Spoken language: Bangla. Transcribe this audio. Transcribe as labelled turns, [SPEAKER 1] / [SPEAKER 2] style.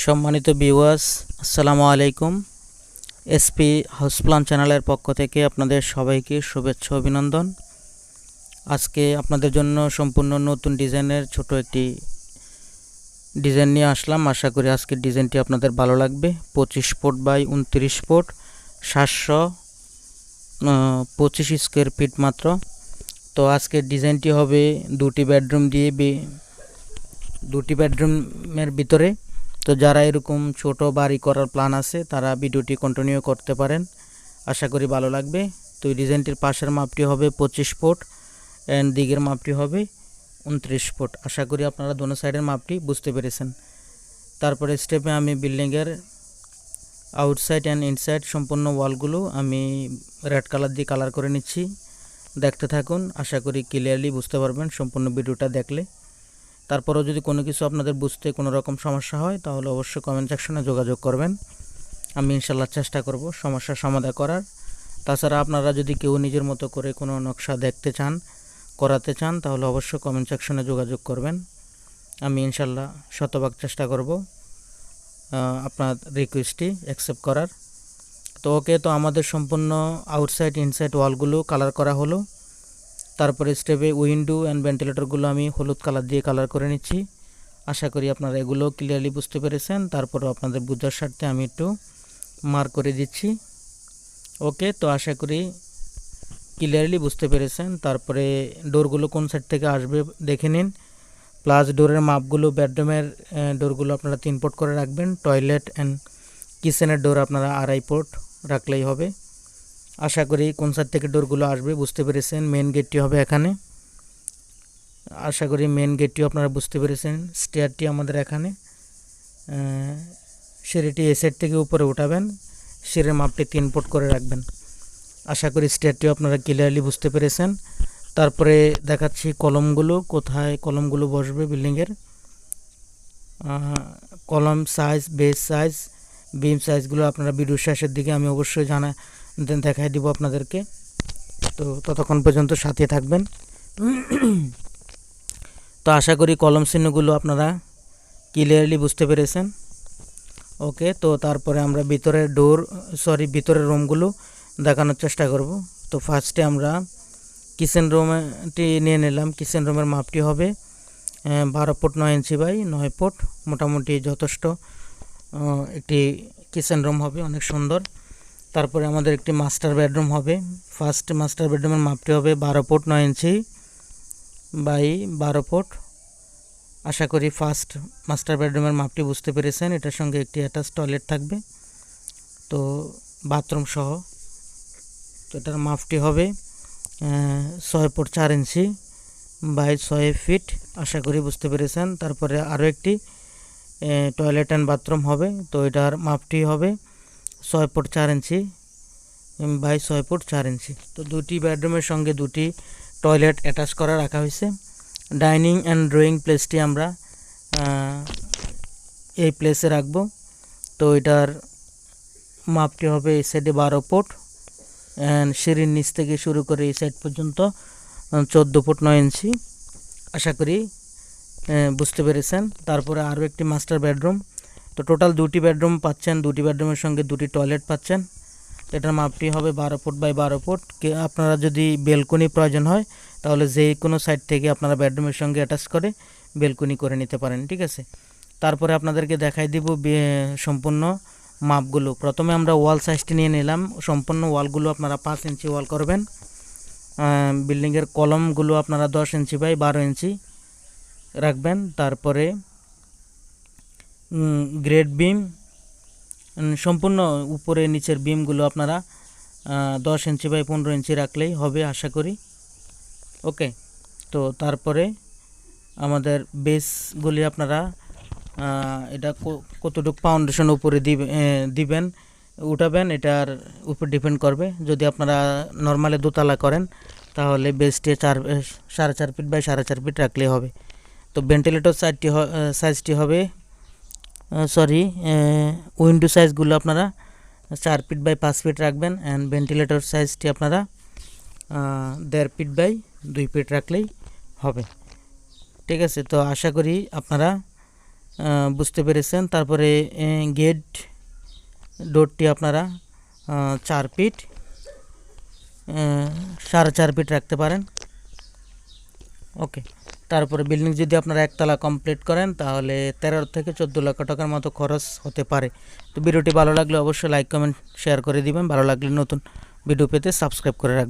[SPEAKER 1] সম্মানিত ভিউয়ার্স, আসসালামু আলাইকুম। এসপি হাউস প্ল্যান চ্যানেলের পক্ষ থেকে আপনাদের সবাইকে শুভেচ্ছা অভিনন্দন। আজকে আপনাদের জন্য সম্পূর্ণ নতুন ডিজাইনের ছোট একটি ডিজাইন নিয়ে আসলাম। আশা করি আজকের ডিজাইনটি আপনাদের ভালো লাগবে। 25 foot by 29 foot, 725 square feet মাত্র। তো আজকের ডিজাইনটি হবে দুটি বেডরুমের ভিতরে। তো যারা এরকম ছোট বাড়ি করার প্ল্যান আছে তারা ভিডিওটি কন্টিনিউ করতে পারেন, আশা করি ভালো লাগবে। তো এই ডিজাইনটির পাশের মাপটি হবে 25 ফুট অ্যান্ড দিকের মাপটি হবে 29 ফুট। আশা করি আপনারা দোনো সাইডের মাপটি বুঝতে পেরেছেন। তারপরে স্টেপে আমি বিল্ডিংয়ের আউটসাইড অ্যান্ড ইনসাইড সম্পূর্ণ ওয়ালগুলো আমি রেড কালার দিয়ে কালার করে নিচ্ছি। দেখতে থাকুন, আশা করি ক্লিয়ারলি বুঝতে পারবেন সম্পূর্ণ ভিডিওটা দেখলে। তারপরেও যদি কোনো কিছু আপনাদের বুঝতে কোনো রকম সমস্যা হয় তাহলে অবশ্যই কমেন্ট সেকশনে যোগাযোগ করবেন। আমি ইনশাল্লাহ চেষ্টা করব সমস্যার সমাধান করার। তাছাড়া আপনারা যদি কেউ নিজের মতো করে কোনো নকশা দেখতে চান, করাতে চান, তাহলে অবশ্যই কমেন্ট সেকশনে যোগাযোগ করবেন। আমি ইনশাল্লাহ শতভাগ চেষ্টা করব আপনার রিকোয়েস্টটি অ্যাকসেপ্ট করার। তো ওকে, তো আমাদের সম্পূর্ণ আউটসাইড ইনসাইড ওয়ালগুলো কালার করা হলো। তারপরে স্টেপে উইন্ডো অ্যান্ড ভেন্টিলেটরগুলো আমি হলুদ কালার দিয়ে কালার করে নিচ্ছি। আশা করি আপনারা এগুলো ক্লিয়ারলি বুঝতে পেরেছেন। তারপরে আপনাদের বোঝার স্বার্থে আমি একটু মার্ক করে দিচ্ছি। ওকে, তো আশা করি ক্লিয়ারলি বুঝতে পেরেছেন। তারপরে ডোরগুলো কোন সাইড থেকে আসবে দেখে নিন। প্লাস ডোরের মাপগুলো, বেডরুমের ডোরগুলো আপনারা 3 ফুট করে রাখবেন। টয়লেট অ্যান্ড কিচেনের ডোর আপনারা 2.5 ফুট রাখলেই হবে। আশা করি কোন সাইড থেকে ডোরগুলো আসবে বুঝতে পেরেছেন। মেন গেটটি হবে এখানে। আশা করি মেন গেটটিও আপনারা বুঝতে পেরেছেন। স্টেয়ারটি আমাদের এখানে। সিঁড়িটি এ সাইড থেকে উপরে উঠাবেন। সিঁড়ির মাপটি 3 ফুট করে রাখবেন। আশা করি স্টেয়ারটিও আপনারা ক্লিয়ারলি বুঝতে পেরেছেন। তারপরে দেখাচ্ছি কলমগুলো, কোথায় কলমগুলো বসবে বিল্ডিংয়ের। কলম সাইজ, বেস সাইজ, বিম সাইজগুলো আপনারা ভিডিও শেষের দিকে আমি অবশ্যই দেখাই দিব আপনাদেরকে। তো ততক্ষণ পর্যন্ত সাথে থাকবেন। তো আশা করি কলম চিহ্নগুলো আপনারা ক্লিয়ারলি বুঝতে পেরেছেন। ওকে, তো তারপরে আমরা ভিতরের রুমগুলো দেখানোর চেষ্টা করব। তো ফার্স্টে আমরা কিচেন রুমটি নিয়ে নিলাম। কিচেন রুমের মাপটি হবে 12 ফুট 9 ইঞ্চি বাই 9 ফুট। মোটামুটি যথেষ্ট একটি কিচেন রুম হবে, অনেক সুন্দর। তারপরে আমাদের একটি মাস্টার বেডরুম হবে। ফার্স্ট মাস্টার বেডরুমের মাপটি হবে 12 ফুট 9 ইঞ্চি বাই 12 ফুট। আশা করি ফার্স্ট মাস্টার বেডরুমের মাপটি বুঝতে পেরেছেন। এটার সঙ্গে একটি অ্যাটাচ টয়লেট থাকবে, তো বাথরুম সহ। তো এটার মাপটি হবে 6 ফুট 4 ইঞ্চি বাই 6 ফিট। আশা করি বুঝতে পেরেছেন। তারপরে আরও একটি টয়লেট অ্যান্ড বাথরুম হবে। তো এটার মাপটি হবে 6 ফুট 4 ইঞ্চি বাই 6 ফুট 4 ইঞ্চি। তো দুটি বেডরুমের সঙ্গে দুটি টয়লেট অ্যাটাচ করা রাখা হয়েছে। ডাইনিং অ্যান্ড ড্রয়িং প্লেসটি আমরা এই প্লেসে রাখব। তো এটার মাপটি হবে এই সাইডে 12 ফুট অ্যান্ড সিঁড়ির নিচ থেকে শুরু করে এই সাইড পর্যন্ত 14 ফুট 9 ইঞ্চি। আশা করি বুঝতে পেরেছেন। তারপরে আরও একটি মাস্টার বেডরুম। তো টোটাল দুটি বেডরুম পাচ্ছেন, দুটি বেডরুমের সঙ্গে দুটি টয়লেট পাচ্ছেন। এটার মাপটি হবে 12 ফুট বাই 12 ফুট। আপনারা যদি বেলকনি প্রয়োজন হয় তাহলে যে কোনো সাইড থেকে আপনারা বেডরুমের সঙ্গে অ্যাটাচ করে বেলকনি করে নিতে পারেন, ঠিক আছে। তারপরে আপনাদেরকে দেখাই দিব সম্পূর্ণ মাপগুলো। প্রথমে আমরা ওয়াল সাইজটি নিয়ে নিলাম। সম্পূর্ণ ওয়ালগুলো আপনারা 5 ইঞ্চি ওয়াল করবেন। বিল্ডিংয়ের কলমগুলো আপনারা 10 ইঞ্চি বাই 12 ইঞ্চি রাখবেন। তারপরে গ্রেড বিম সম্পূর্ণ উপরে নিচের বিমগুলো আপনারা 10 ইঞ্চি বাই 15 ইঞ্চি রাখলেই হবে, আশা করি। ওকে, তো তারপরে আমাদের বেসগুলি আপনারা এটা কতটুকু ফাউন্ডেশন উপরে দিবেন উঠাবেন এটার উপর ডিপেন্ড করবে। যদি আপনারা নর্মালি দোতলা করেন তাহলে বেসটি 4.5 ফিট বাই 4.5 ফিট রাখলেই হবে। তো ভেন্টিলেটর সাইজটি হবে উইন্ডো সাইজগুলো আপনারা 4 ফিট বাই 5 ফিট রাখবেন অ্যান্ড ভেন্টিলেটর সাইজটি আপনারা 1.5 ফিট বাই 2 ফিট রাখলেই হবে, ঠিক আছে। তো আশা করি আপনারা বুঝতে পেরেছেন। তারপরে গেট ডোরটি আপনারা 4 ফিট 4.5 ফিট রাখতে পারেন। ওকে। তারপরে বিল্ডিং যদি আপনারা একতলা কমপ্লিট করেন তাহলে 13 থেকে 14 লক্ষ টাকার মতো খরচ হতে পারে। তো ভিডিওটি ভালো লাগলে অবশ্যই লাইক কমেন্ট শেয়ার করে দিবেন। ভালো লাগলে নতুন ভিডিও পেতে সাবস্ক্রাইব করে রাখবেন।